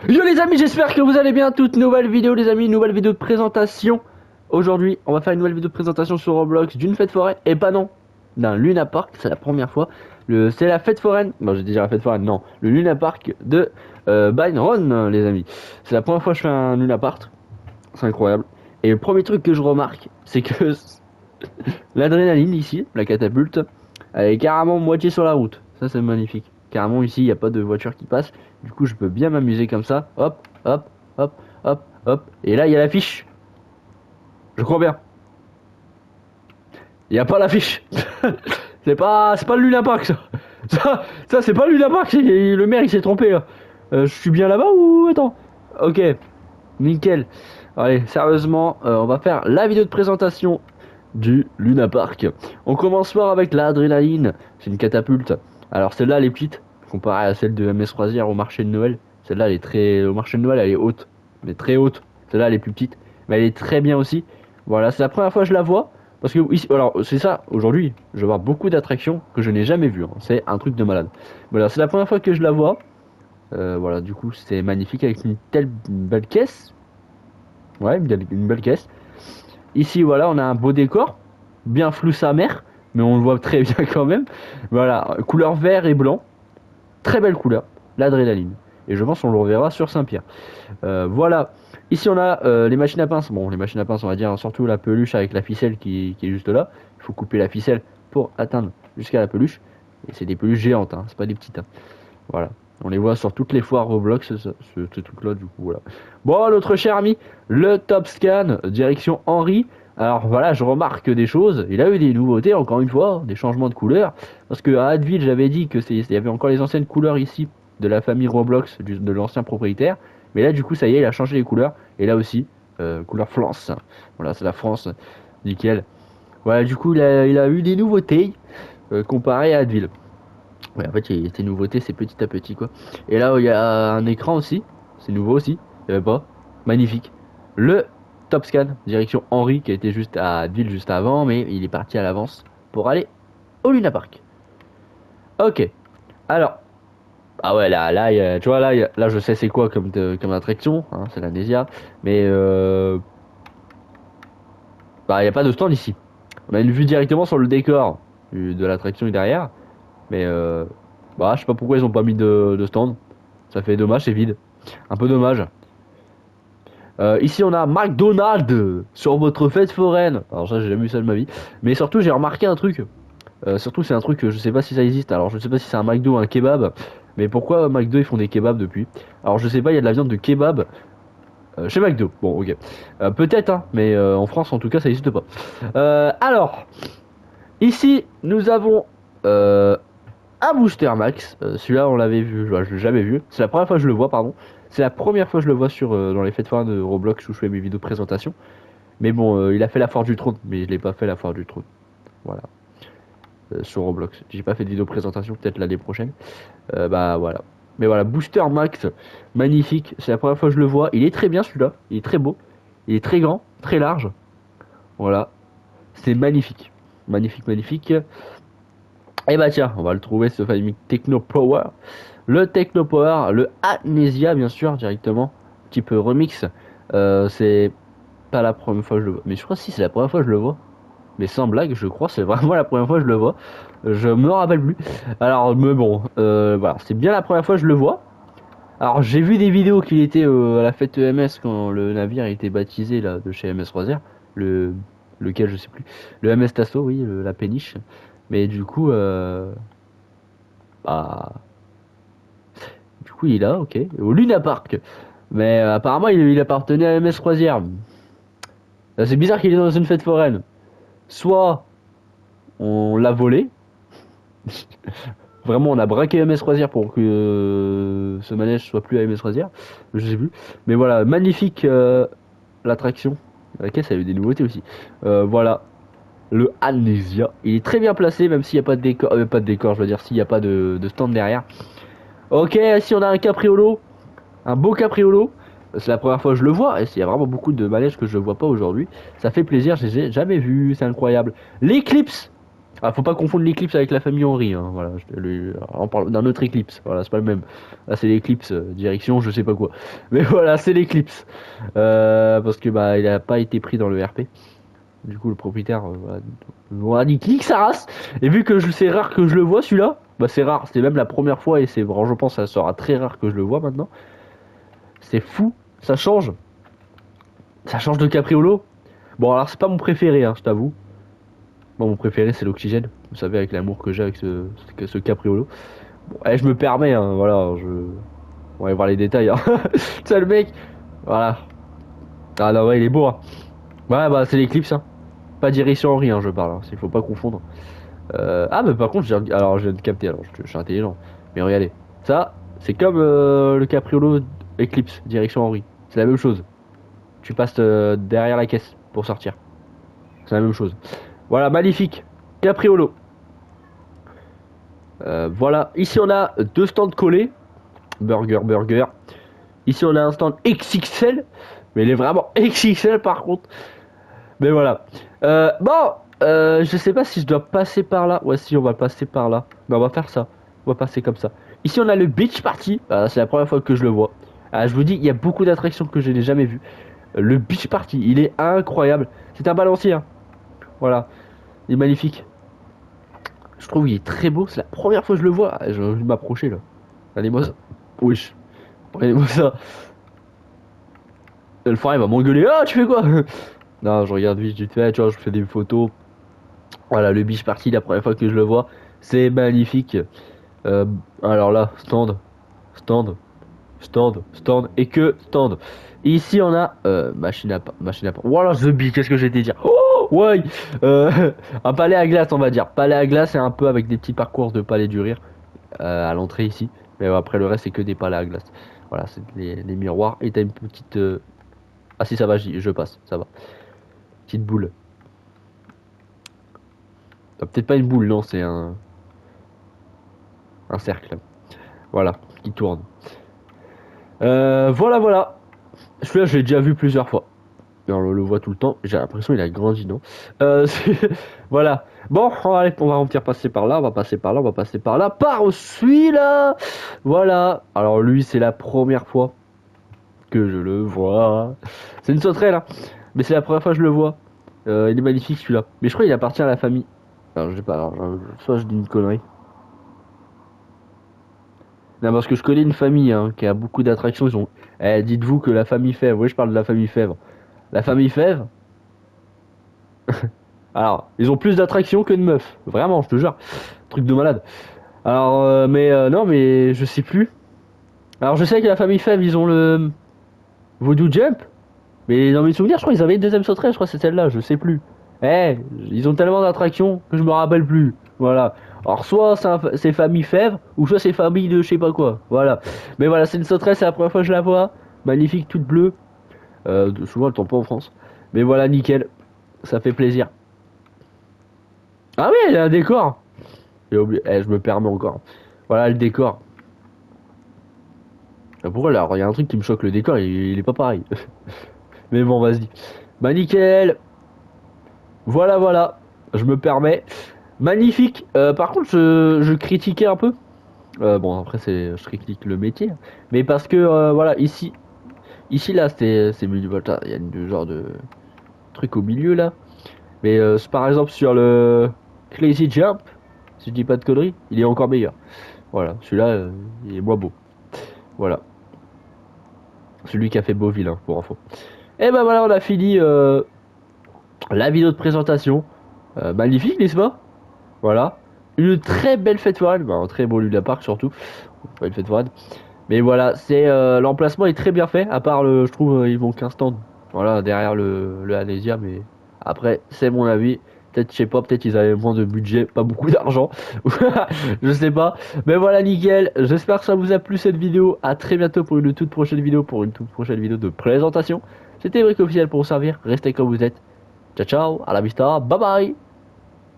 Yo les amis, j'espère que vous allez bien. Toute nouvelle vidéo les amis, nouvelle vidéo de présentation. Aujourd'hui, on va faire une nouvelle vidéo de présentation sur Roblox d'une fête foraine. Et pas non, d'un Luna Park, c'est la première fois. C'est la fête foraine. Non, j'ai déjà la fête foraine, non. Le Luna Park de Byron, les amis. C'est la première fois que je fais un Luna Park. C'est incroyable. Et le premier truc que je remarque, c'est que l'adrénaline ici, la catapulte, elle est carrément moitié sur la route. Ça, c'est magnifique. Carrément ici, il n'y a pas de voiture qui passe. Du coup, je peux bien m'amuser comme ça. Hop, hop, hop, hop, hop. Et là, il y a l'affiche. Je crois bien. Il n'y a pas l'affiche. C'est pas le Luna Park, ça. Ça c'est pas le Luna Park. Le maire, il s'est trompé, là. Je suis bien là-bas ou... Attends. Ok. Nickel. Allez, sérieusement, on va faire la vidéo de présentation du Luna Park. On commence fort avec l'adrénaline. C'est une catapulte. Alors celle-là, elle est petite, comparée à celle de MS Croisière au marché de Noël. Celle-là, elle est très... Au marché de Noël, elle est haute. Elle est très haute. Celle-là, elle est plus petite. Mais elle est très bien aussi. Voilà, c'est la première fois que je la vois. Parce que, ici, alors, c'est ça, aujourd'hui, je vais voir beaucoup d'attractions que je n'ai jamais vues. Hein. C'est un truc de malade. Voilà, c'est la première fois que je la vois. Voilà, du coup, c'est magnifique avec une belle caisse. Ouais, une belle caisse. Ici, voilà, on a un beau décor, bien flou sa mère, mais on le voit très bien quand même. Voilà, couleur vert et blanc, très belle couleur, l'adrénaline. Et je pense qu'on le reverra sur Saint-Pierre. Voilà, ici on a les machines à pince. Bon, les machines à pince, on va dire surtout la peluche avec la ficelle qui est juste là. Il faut couper la ficelle pour atteindre jusqu'à la peluche. Et c'est des peluches géantes, hein, c'est pas des petites. Hein. Voilà. On les voit sur toutes les foires Roblox, ce truc-là, du coup, voilà. Bon, notre cher ami, le Top Scan, direction Henri. Alors voilà, je remarque des choses. Il a eu des nouveautés, encore une fois, des changements de couleurs. Parce que à Advil, j'avais dit que il y avait encore les anciennes couleurs ici de la famille Roblox, de l'ancien propriétaire. Mais là, du coup, ça y est, il a changé les couleurs. Et là aussi, couleur France. Voilà, c'est la France. Nickel. Voilà, du coup, il a eu des nouveautés comparé à Advil. Ouais, en fait, ces nouveautés, c'est petit à petit, quoi. Et là, il y a un écran aussi. C'est nouveau aussi. Il y avait pas. Magnifique. Le Top Scan, direction Henri, qui a été juste à Ville juste avant, mais il est parti à l'avance pour aller au Luna Park. Ok. Alors. Ah ouais, tu vois, là, je sais c'est quoi comme attraction. Hein, c'est l'Amnésia. Mais, bah, il n'y a pas de stand ici. On a une vue directement sur le décor de l'attraction est derrière. Mais bah, je sais pas pourquoi ils ont pas mis de stand. Ça fait dommage, c'est vide. Un peu dommage. Ici on a McDonald's sur votre fête foraine. Alors ça j'ai jamais vu ça de ma vie. Mais surtout j'ai remarqué un truc. Surtout c'est un truc que je sais pas si ça existe. Alors je sais pas si c'est un McDo ou un kebab. Mais pourquoi McDo ils font des kebabs depuis? Alors je sais pas, il y a de la viande de kebab chez McDo. Bon ok. Peut-être hein, mais en France en tout cas ça existe pas. Alors, ici nous avons un Booster Max. Celui-là, on l'avait vu, je l'ai jamais vu. C'est la première fois que je le vois, pardon. C'est la première fois que je le vois dans les fêtes foraines de Roblox où je fais mes vidéos de présentation. Mais bon, il a fait la foire du trône, mais je l'ai pas fait la foire du trône. Voilà. Sur Roblox. J'ai pas fait de vidéo de présentation, peut-être l'année prochaine. Bah voilà. Mais voilà, Booster Max, magnifique. C'est la première fois que je le vois. Il est très bien celui-là. Il est très beau. Il est très grand, très large. Voilà. C'est magnifique. Magnifique, magnifique. Et bah tiens, on va le trouver ce fameux Techno Power. Le Techno Power, le Amnesia bien sûr directement, type remix. C'est pas la première fois que je le vois, mais je crois que si c'est la première fois que je le vois. Mais sans blague, je crois que c'est vraiment la première fois que je le vois. Je me rappelle plus. Alors mais bon, voilà, c'est bien la première fois que je le vois. Alors j'ai vu des vidéos qu'il était à la fête EMS quand le navire a été baptisé là de chez MS Croisière, le lequel je sais plus, le MS Tasso, oui, la péniche. Mais du coup, bah, du coup il est là, ok, au Luna Park. Mais apparemment il appartenait à MS Croisière. C'est bizarre qu'il est dans une fête foraine. Soit on l'a volé, vraiment on a braqué MS Croisière pour que ce manège soit plus à MS Croisière, je sais plus. Mais voilà, magnifique l'attraction. La caisse a eu des nouveautés aussi. Voilà, le Amnesia. Il est très bien placé, même s'il n'y a pas de décor, je veux dire, s'il n'y a pas de stand derrière. Ok, ici on a un capriolo, un beau capriolo. C'est la première fois que je le vois, et il y a vraiment beaucoup de manèges que je ne vois pas aujourd'hui. Ça fait plaisir, je les ai jamais vus, c'est incroyable. L'Eclipse, Ah, faut pas confondre l'Eclipse avec la famille Henry, hein, voilà. On parle d'un autre Eclipse, voilà, c'est pas le même. Là, c'est l'Eclipse, direction, je sais pas quoi. Mais voilà, c'est l'Eclipse. Parce que bah, il a pas été pris dans le RP. Du coup, le propriétaire, voilà, dit clique sa race. Et vu que c'est rare que je le vois celui-là, bah c'est rare, c'était même la première fois et c'est vraiment, je pense, que ça sera très rare que je le vois maintenant. C'est fou, ça change. Ça change de capriolo. Bon, alors c'est pas mon préféré, hein, je t'avoue. Moi, mon préféré, c'est l'oxygène. Vous savez, avec l'amour que j'ai avec ce capriolo. Bon, allez, je me permets, hein, voilà, on va aller voir les détails. Hein. Ça, le mec, voilà. Ah non, ouais, il est beau. Hein. Ouais, bah, c'est l'Eclipse, hein. Pas direction Henry, hein, je parle. Hein. Il faut pas confondre. Ah, mais par contre, alors, je viens de capter, alors, je suis intelligent. Mais regardez, ça, c'est comme le capriolo Eclipse, direction Henry. C'est la même chose. Tu passes derrière la caisse pour sortir. C'est la même chose. Voilà, magnifique. Capriolo. Voilà, ici on a deux stands collés. Burger. Ici on a un stand XXL. Mais il est vraiment XXL par contre. Mais voilà. Bon, je sais pas si je dois passer par là. Ouais, si on va passer par là. Mais on va faire ça. On va passer comme ça. Ici on a le Beach Party. C'est la première fois que je le vois. Je vous dis, il y a beaucoup d'attractions que je n'ai jamais vues. Le Beach Party, il est incroyable. C'est un balancier. Hein. Voilà. Il est magnifique. Je trouve qu'il est très beau. C'est la première fois que je le vois. J'ai envie de m'approcher là. Regardez-moi ça. Wesh. Regardez-moi ça. Le frère il va m'engueuler. Ah, tu fais quoi? Non, je regarde vite fait. Tu vois, je fais des photos. Voilà, le Beach Party, la première fois que je le vois. C'est magnifique. Alors là, stand. Et que stand. Et ici, on a machine à pain. Voilà, The Bee, qu'est-ce que j'ai été dire? Oh, ouais. Un palais à glace, on va dire. Palais à glace, c'est un peu avec des petits parcours de palais du rire à l'entrée ici. Mais après, le reste, c'est que des palais à glace. Voilà, c'est les miroirs. Et t'as une petite. Ah, si, ça va, je passe, ça va. Petite boule. Peut-être pas une boule, non, c'est un cercle. Voilà, qui tourne. Voilà. Celui-là, je l'ai déjà vu plusieurs fois. On le voit tout le temps. J'ai l'impression qu'il a grandi, non? Voilà. Bon, allez, on va passer par là, on va passer par là. Par celui-là. Voilà. Alors lui, c'est la première fois que je le vois. C'est une sauterelle, hein. Mais c'est la première fois que je le vois. Il est magnifique celui-là. Mais je crois qu'il appartient à la famille. Alors je sais pas. Alors, soit je dis une connerie. Non, parce que je connais une famille hein, qui a beaucoup d'attractions. Ils ont. Dites-vous que la famille Fèvre. Oui, je parle de la famille Fèvre. La famille Fèvre. Alors, ils ont plus d'attractions que de meufs. Vraiment, je te jure. Truc de malade. Alors, non, mais je sais plus. Alors, je sais que la famille Fèvre, ils ont le Voodoo Jump. Mais dans mes souvenirs, je crois qu'ils avaient une deuxième sauterelle. Je crois que c'est celle-là. Je sais plus. Ils ont tellement d'attractions que je me rappelle plus. Voilà. Alors, soit c'est famille Fèvre, ou soit c'est famille de je sais pas quoi. Voilà. Mais voilà, c'est une sauterelle, c'est la première fois que je la vois. Magnifique, toute bleue. Souvent, elle tombe pas en France. Mais voilà, nickel. Ça fait plaisir. Ah oui, il y a un décor. J'ai oublié. Je me permets encore. Voilà le décor. Pourquoi là, il y a un truc qui me choque, le décor, il est pas pareil. Mais bon, vas-y. Bah nickel. Voilà. Je me permets. Magnifique. Par contre, je critiquais un peu. Bon, après, je critique le métier. Mais parce que, voilà, ici là, c'est milieu. Il y a une genre de truc au milieu là. Mais par exemple, sur le Crazy Jump, si je dis pas de conneries, il est encore meilleur. Voilà, celui-là, il est moins beau. Voilà. Celui qui a fait Beauville, hein, pour info. Et ben voilà, on a fini la vidéo de présentation. Magnifique, n'est-ce pas? Voilà. Une très belle fête foraine, un très beau Luna Park surtout. Pas une fête foraine. Mais voilà, l'emplacement est très bien fait. À part je trouve, ils manque un stand. Voilà, derrière le Anésia, mais après, c'est mon avis. Peut-être, je sais pas, peut-être ils avaient moins de budget, pas beaucoup d'argent. Je sais pas. Mais voilà, nickel. J'espère que ça vous a plu cette vidéo. À très bientôt pour une toute prochaine vidéo, de présentation. C'était Brick Officiel pour vous servir. Restez comme vous êtes. Ciao, à la vista. Bye bye.